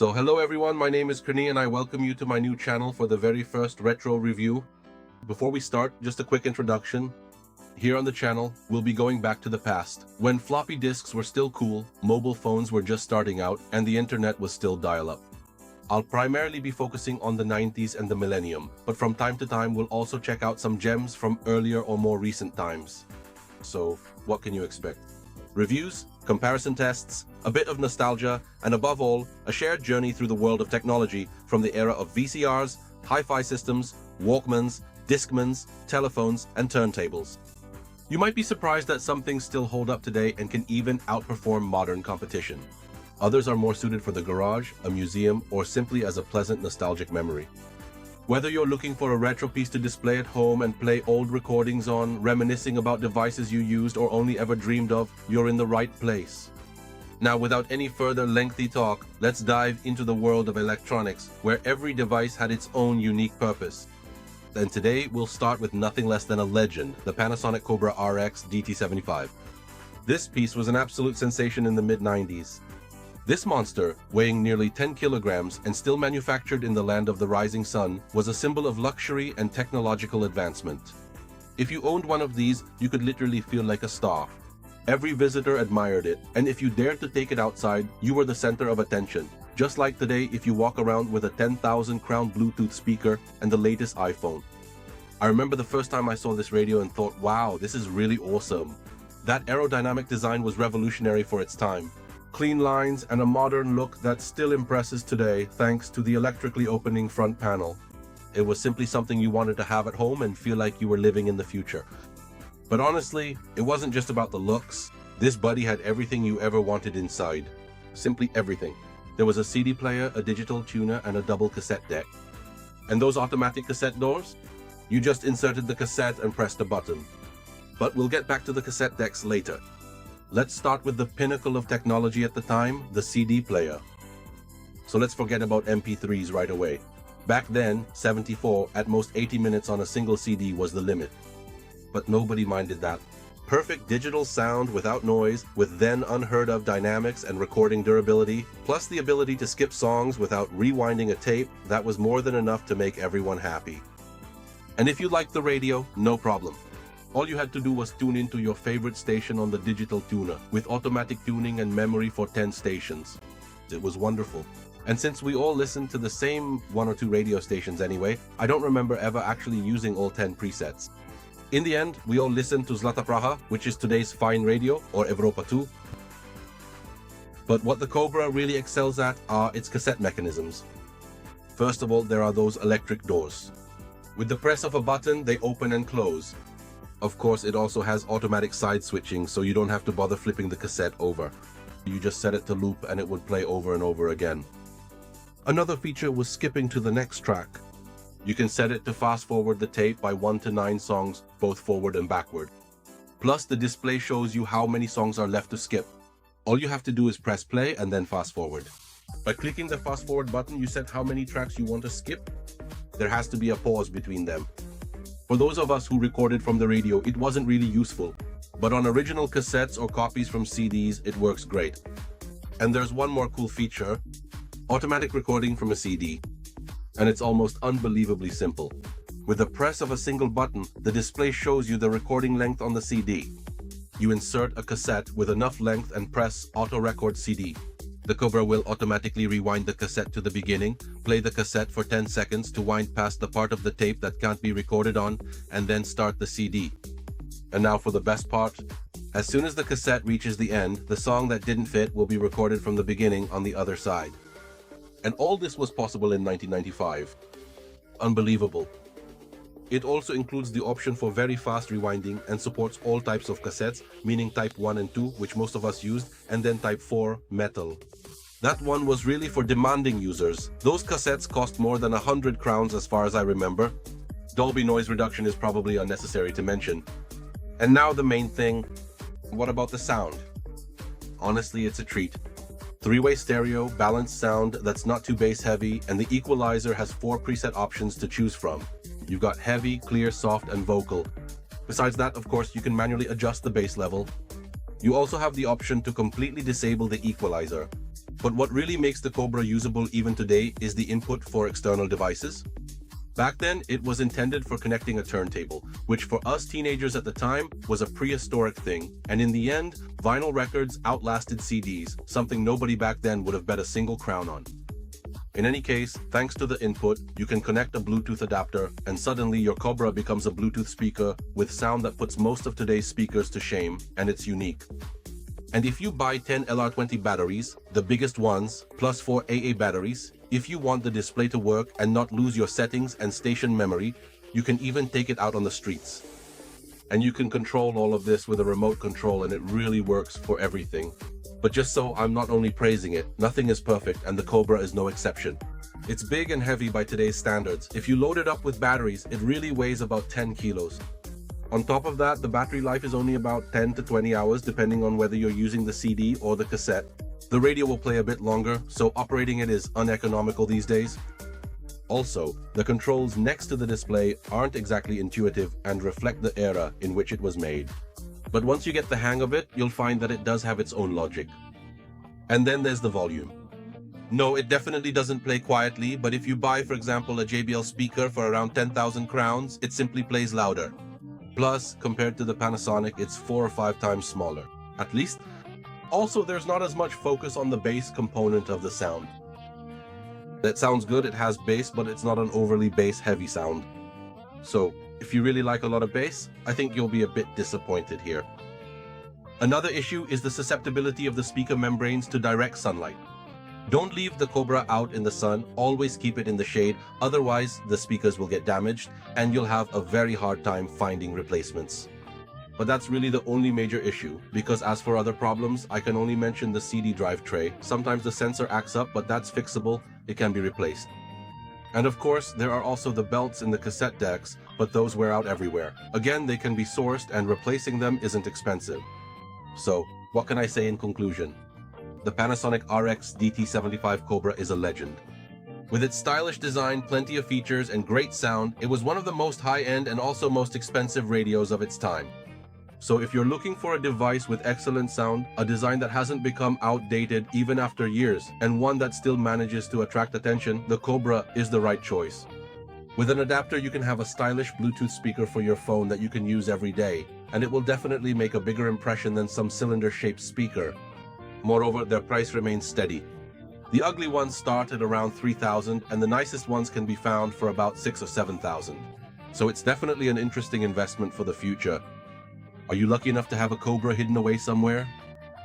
So hello everyone, my name is Krni and I welcome you to my new channel for the very first retro review. Before we start, just a quick introduction. Here on the channel, we'll be going back to the past, when floppy disks were still cool, mobile phones were just starting out, and the internet was still dial-up. I'll primarily be focusing on the 90s and the millennium, but from time to time we'll also check out some gems from earlier or more recent times. So, what can you expect? Reviews, comparison tests, a bit of nostalgia, and above all, a shared journey through the world of technology from the era of VCRs, hi-fi systems, Walkmans, Discmans, telephones, and turntables. You might be surprised that some things still hold up today and can even outperform modern competition. Others are more suited for the garage, a museum, or simply as a pleasant nostalgic memory. Whether you're looking for a retro piece to display at home and play old recordings on, reminiscing about devices you used or only ever dreamed of, you're in the right place. Now, without any further lengthy talk, let's dive into the world of electronics, where every device had its own unique purpose. And today, we'll start with nothing less than a legend, the Panasonic Cobra RX-DT 75. This piece was an absolute sensation in the mid-90s. This monster, weighing nearly 10 kilograms and still manufactured in the land of the rising sun, was a symbol of luxury and technological advancement. If you owned one of these, you could literally feel like a star. Every visitor admired it, and if you dared to take it outside, you were the center of attention. Just like today if you walk around with a 10,000 crown Bluetooth speaker and the latest iPhone. I remember the first time I saw this radio and thought, wow, this is really awesome. That aerodynamic design was revolutionary for its time. Clean lines and a modern look that still impresses today thanks to the electrically opening front panel. It was simply something you wanted to have at home and feel like you were living in the future. But honestly, it wasn't just about the looks. This buddy had everything you ever wanted inside. Simply everything. There was a CD player, a digital tuner, and a double cassette deck. And those automatic cassette doors? You just inserted the cassette and pressed a button. But we'll get back to the cassette decks later. Let's start with the pinnacle of technology at the time, the CD player. So let's forget about MP3s right away. Back then, 74, at most 80 minutes on a single CD was the limit. But nobody minded that. Perfect digital sound without noise, with then unheard of dynamics and recording durability, plus the ability to skip songs without rewinding a tape, that was more than enough to make everyone happy. And if you liked the radio, no problem. All you had to do was tune into your favorite station on the digital tuner, with automatic tuning and memory for 10 stations. It was wonderful. And since we all listened to the same one or two radio stations anyway, I don't remember ever actually using all 10 presets. In the end, we all listened to Zlata Praha, which is today's Fine Radio, or Europa 2. But what the Cobra really excels at are its cassette mechanisms. First of all, there are those electric doors. With the press of a button, they open and close. Of course, it also has automatic side switching, so you don't have to bother flipping the cassette over. You just set it to loop and it would play over and over again. Another feature was skipping to the next track. You can set it to fast forward the tape by 1 to 9 songs, both forward and backward. Plus, the display shows you how many songs are left to skip. All you have to do is press play and then fast forward. By clicking the fast forward button, you set how many tracks you want to skip. There has to be a pause between them. For those of us who recorded from the radio, it wasn't really useful, but on original cassettes or copies from CDs, it works great. And there's one more cool feature, automatic recording from a CD. And it's almost unbelievably simple. With the press of a single button, the display shows you the recording length on the CD. You insert a cassette with enough length and press Auto Record CD. The Cobra will automatically rewind the cassette to the beginning, play the cassette for 10 seconds to wind past the part of the tape that can't be recorded on, and then start the CD. And now for the best part. As soon as the cassette reaches the end, the song that didn't fit will be recorded from the beginning on the other side. And all this was possible in 1995. Unbelievable. It also includes the option for very fast rewinding and supports all types of cassettes, meaning type 1 and 2, which most of us used, and then type 4, metal. That one was really for demanding users. Those cassettes cost more than 100 crowns as far as I remember. Dolby noise reduction is probably unnecessary to mention. And now the main thing, what about the sound? Honestly, it's a treat. 3-way stereo, balanced sound that's not too bass heavy, and the equalizer has 4 preset options to choose from. You've got heavy, clear, soft, and vocal. Besides that, of course, you can manually adjust the bass level. You also have the option to completely disable the equalizer. But what really makes the Cobra usable even today is the input for external devices. Back then, it was intended for connecting a turntable, which for us teenagers at the time was a prehistoric thing, and in the end, vinyl records outlasted CDs, something nobody back then would have bet a single crown on. In any case, thanks to the input, you can connect a Bluetooth adapter, and suddenly your Cobra becomes a Bluetooth speaker with sound that puts most of today's speakers to shame, and it's unique. And if you buy 10 LR20 batteries, the biggest ones, plus 4 AA batteries, if you want the display to work and not lose your settings and station memory, you can even take it out on the streets. And you can control all of this with a remote control, and it really works for everything. But just so I'm not only praising it, nothing is perfect, and the Cobra is no exception. It's big and heavy by today's standards. If you load it up with batteries, it really weighs about 10 kilos. On top of that, the battery life is only about 10 to 20 hours depending on whether you're using the CD or the cassette. The radio will play a bit longer, so operating it is uneconomical these days. Also, the controls next to the display aren't exactly intuitive and reflect the era in which it was made. But once you get the hang of it, you'll find that it does have its own logic. And then there's the volume. No, it definitely doesn't play quietly, but if you buy, for example, a JBL speaker for around 10,000 crowns, it simply plays louder. Plus, compared to the Panasonic, it's 4 or 5 times smaller, at least. Also, there's not as much focus on the bass component of the sound. That sounds good, it has bass, but it's not an overly bass-heavy sound. So, if you really like a lot of bass, I think you'll be a bit disappointed here. Another issue is the susceptibility of the speaker membranes to direct sunlight. Don't leave the Cobra out in the sun, always keep it in the shade, otherwise the speakers will get damaged and you'll have a very hard time finding replacements. But that's really the only major issue, because as for other problems, I can only mention the CD drive tray. Sometimes the sensor acts up, but that's fixable, it can be replaced. And of course, there are also the belts in the cassette decks, but those wear out everywhere. Again, they can be sourced and replacing them isn't expensive. So, what can I say in conclusion? The Panasonic RX-DT 75 Cobra is a legend. With its stylish design, plenty of features, and great sound, it was one of the most high-end and also most expensive radios of its time. So if you're looking for a device with excellent sound, a design that hasn't become outdated even after years, and one that still manages to attract attention, the Cobra is the right choice. With an adapter, you can have a stylish Bluetooth speaker for your phone that you can use every day, and it will definitely make a bigger impression than some cylinder-shaped speaker. Moreover, their price remains steady. The ugly ones start at around 3,000, and the nicest ones can be found for about 6,000 or 7,000. So it's definitely an interesting investment for the future. Are you lucky enough to have a Cobra hidden away somewhere?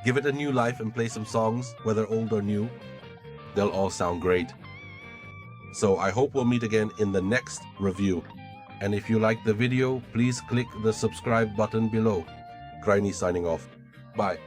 Give it a new life and play some songs, whether old or new. They'll all sound great. So I hope we'll meet again in the next review. And if you like the video, please click the subscribe button below. Cryny signing off. Bye.